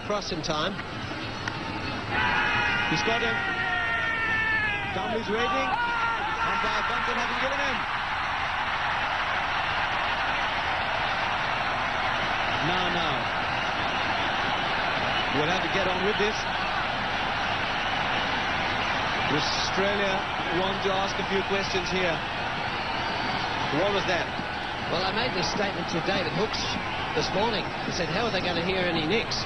across in time. He's got him. Gambley's waiting. Umpire Bunton hasn't given him. Now. We'll have to get on with this. Australia want to ask a few questions here. What was that? Well, I made this statement to David Hooks this morning. I said, how are they going to hear any nicks?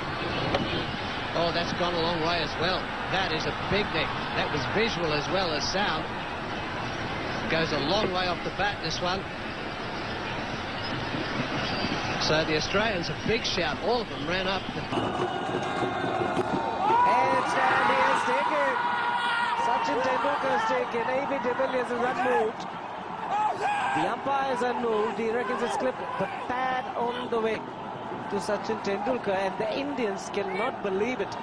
Oh, that's gone a long way as well. That is a big nick. That was visual as well as sound. Goes a long way off the bat, this one. So the Australians, a big shout. All of them ran up. And he has taken. Sachin Tendulkar has taken. A.B. de Villiers is unmoved. The umpire is unmoved. He reckons it's clipped the pad on the way to Sachin Tendulkar, and the Indians cannot believe it.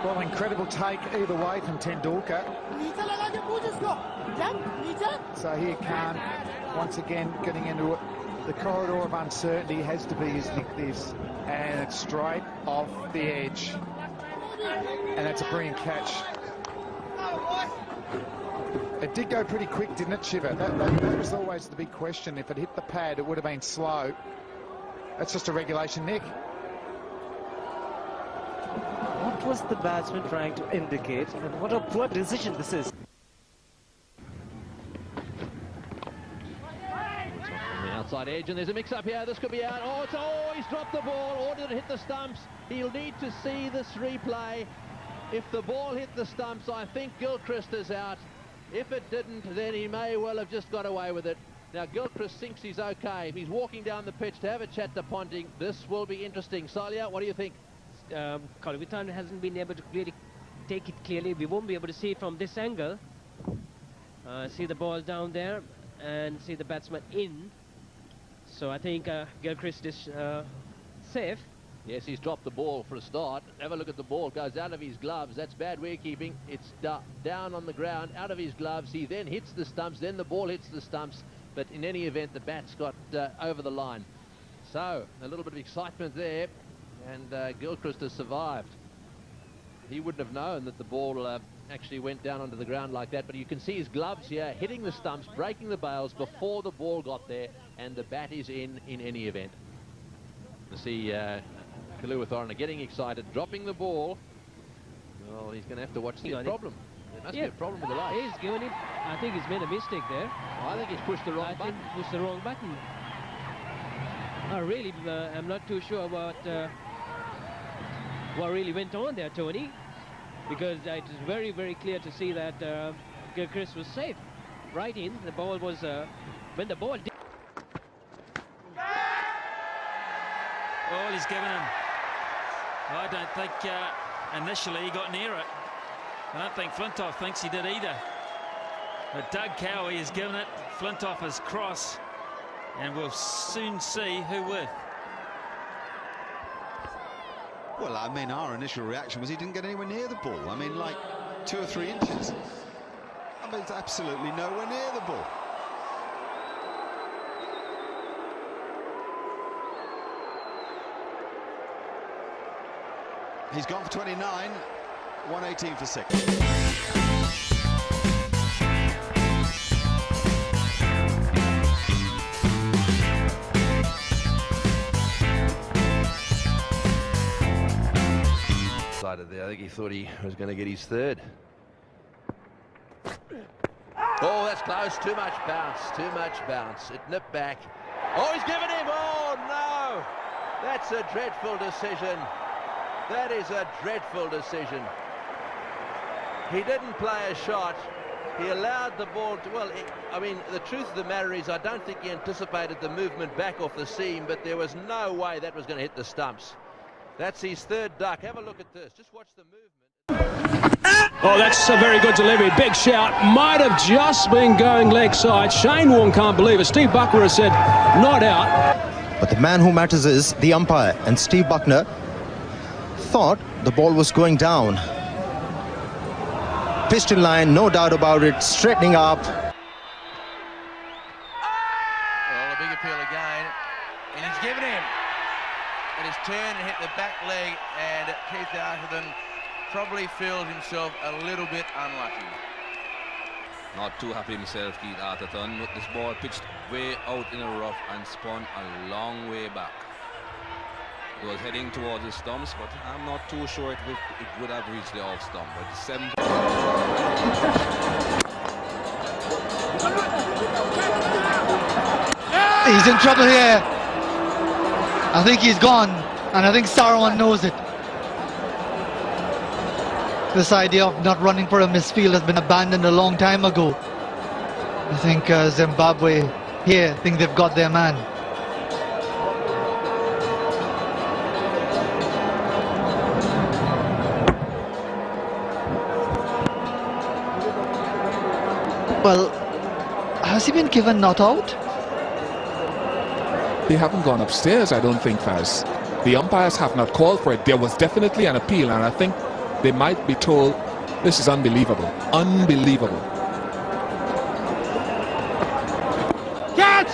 Well, incredible take either way from Tendulkar. So here Khan, once again, getting into it. The corridor of uncertainty has to be his nick this, and it's straight off the edge. And that's a brilliant catch. It did go pretty quick, didn't it, Shiva? That was always the big question. If it hit the pad, it would have been slow. That's just a regulation nick. What was the batsman trying to indicate? And what a poor decision this is. Outside edge, and there's a mix-up here. This could be out. Oh, he's dropped the ball. Or did it hit the stumps? He'll need to see this replay. If the ball hit the stumps, I think Gilchrist is out. If it didn't, then he may well have just got away with it. Now, Gilchrist thinks he's okay. If he's walking down the pitch to have a chat to Ponting, this will be interesting. Salia, what do you think? Kalvithan hasn't been able to really take it clearly. We won't be able to see it from this angle. See the ball down there and see the batsman in. So I think Gilchrist is safe. Yes, he's dropped the ball for a start. Have a look at the ball. It goes out of his gloves. That's bad wicketkeeping. It's down on the ground, out of his gloves. He then hits the stumps. Then the ball hits the stumps. But in any event, the bat's got over the line. So a little bit of excitement there. And Gilchrist has survived. He wouldn't have known that the ball actually went down onto the ground like that. But you can see his gloves here hitting the stumps, breaking the bails before the ball got there. And the bat is in any event. You see Kaluwitharana getting excited, dropping the ball. Well, he's going to have to watch the problem. There must be a problem with the light. He's given him. I think he's made a mistake there. I think he's pushed the wrong button. Pushed the wrong button. Really, I'm not too sure what really went on there, Tony, because it is very, very clear to see that Gilchrist was safe. Right in. The ball was when the ball did. Well, he's given him. I don't think initially he got near it. I don't think Flintoff thinks he did either. But Doug Cowie has given it. Flintoff is cross, and we'll soon see who with. Well, I mean, our initial reaction was he didn't get anywhere near the ball. I mean, like 2 or 3 inches. I mean, it's absolutely nowhere near the ball. He's gone for 29, 118 for 6. There. I think he thought he was going to get his third. Oh, that's close. Too much bounce. Too much bounce. It nipped back. Oh, he's given him. Oh, no. That's a dreadful decision. That is a dreadful decision. He didn't play a shot. He allowed the ball to... Well, I mean, the truth of the matter is I don't think he anticipated the movement back off the seam, but there was no way that was going to hit the stumps. That's his third duck. Have a look at this. Just watch the movement. Oh, that's a very good delivery. Big shout. Might have just been going leg side. Shane Warne can't believe it. Steve Buckner has said not out. But the man who matters is the umpire. And Steve Buckner thought the ball was going down. Piston line, no doubt about it. Straightening up. Well, a big appeal again. And he's given him. And he's turned and hit the back leg, and Keith Atherton probably feels himself a little bit unlucky. Not too happy himself, Keith Atherton, with this ball pitched way out in the rough and spun a long way back. It was heading towards the stumps, but I'm not too sure it would have reached the off stump. But 7. He's in trouble here. I think he's gone, and I think Saruman knows it. This idea of not running for a misfield has been abandoned a long time ago. I think Zimbabwe here think they've got their man. Well, has he been given not out? They haven't gone upstairs, I don't think, Faz. The umpires have not called for it. There was definitely an appeal, and I think they might be told, this is unbelievable. Unbelievable. Catch!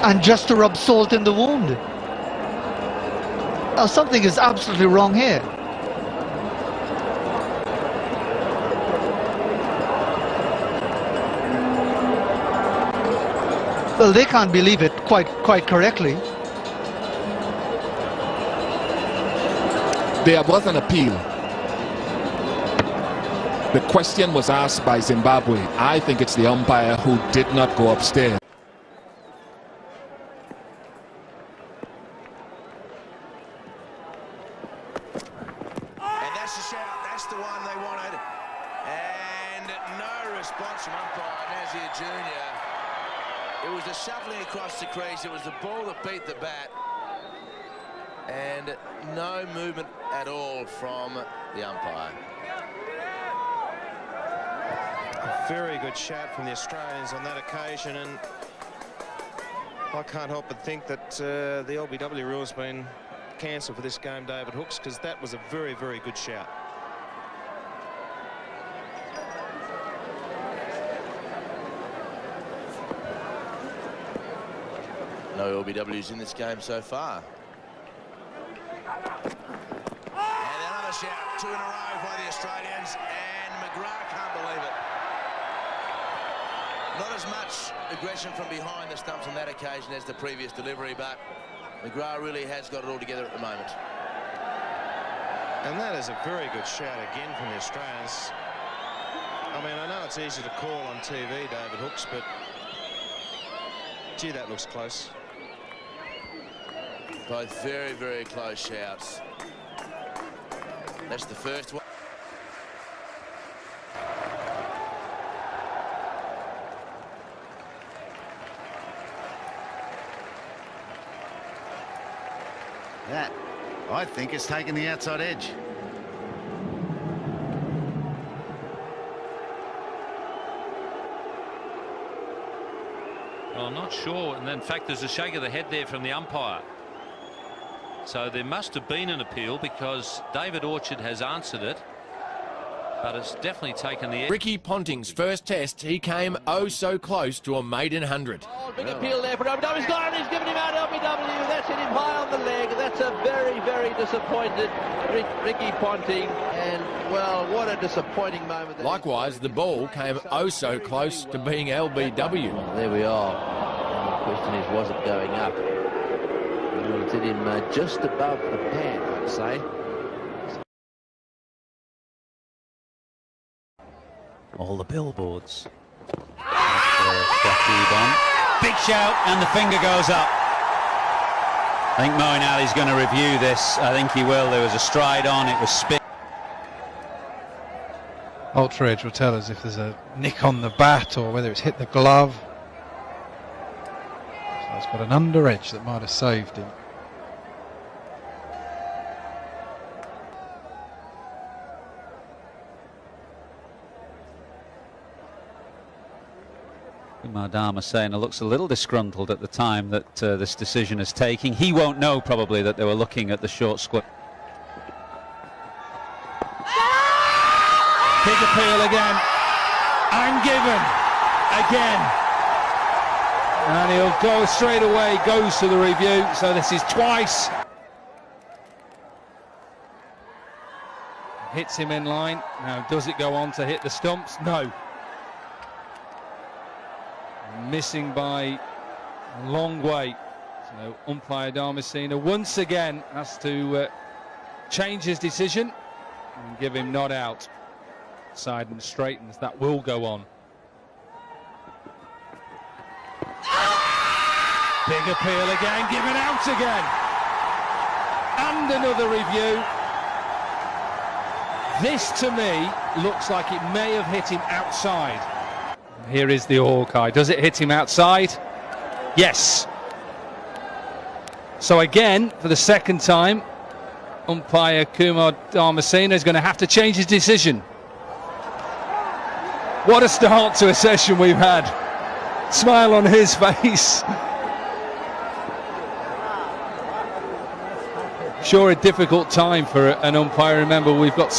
And just to rub salt in the wound. Now, something is absolutely wrong here. Well, they can't believe it quite correctly. There was an appeal. The question was asked by Zimbabwe. I think it's the umpire who did not go upstairs. And that's the shout. That's the one they wanted. And no response from umpire Nazir Jr. It was the shuffling across the crease. It was the ball that beat the bat. And no movement at all from the umpire. A very good shout from the Australians on that occasion, and I can't help but think that the LBW rule has been cancelled for this game, David Hooks, because that was a very, very good shout. No LBWs in this game so far. And another shout, 2 in a row by the Australians, and McGrath can't believe it. Not as much aggression from behind the stumps on that occasion as the previous delivery, but McGrath really has got it all together at the moment. And that is a very good shout again from the Australians. I mean, I know it's easy to call on TV, David Hooks, but gee, that looks close. Both very, very close shouts. That's the first one. That, I think, is taking the outside edge. Well, I'm not sure. And in fact, there's a shake of the head there from the umpire. So there must have been an appeal because David Orchard has answered it. But it's definitely taken the edge. Ricky Ponting's first test, he came oh so close to a maiden 100. Oh, big appeal there for LBW. He's got it. He's given him out LBW. That's hit him high on the leg. That's a very, very disappointed Ricky Ponting. And, well, what a disappointing moment. Likewise, the ball came oh so close to being LBW. Well, there we are. The question is, was it going up? Well, it's hit him just above the pad, I'd say. All the billboards. Big shout, and the finger goes up. I think Moeen Ali's going to review this. I think he will. There was a stride on, it was spin. Ultra Edge will tell us if there's a nick on the bat or whether it's hit the glove. So it's got an under edge that might have saved him. Mardama saying it looks a little disgruntled at the time that this decision is taking. He won't know probably that they were looking at the short square. Big appeal again, and given again. And he'll go straight away, goes to the review. So this is twice. Hits him in line. Now, does it go on to hit the stumps? No. Missing by a long way. So umpire Damasceno once again has to change his decision and give him not out. Side and straightens. That will go on. Big appeal again, given out again. And another review. This, to me, looks like it may have hit him outside. Here is the Hawkeye. Does it hit him outside? Yes. So again, for the second time, umpire Kumar Damasceno is going to have to change his decision. What a start to a session we've had. Smile on his face. Sure, a difficult time for an umpire. Remember, we've got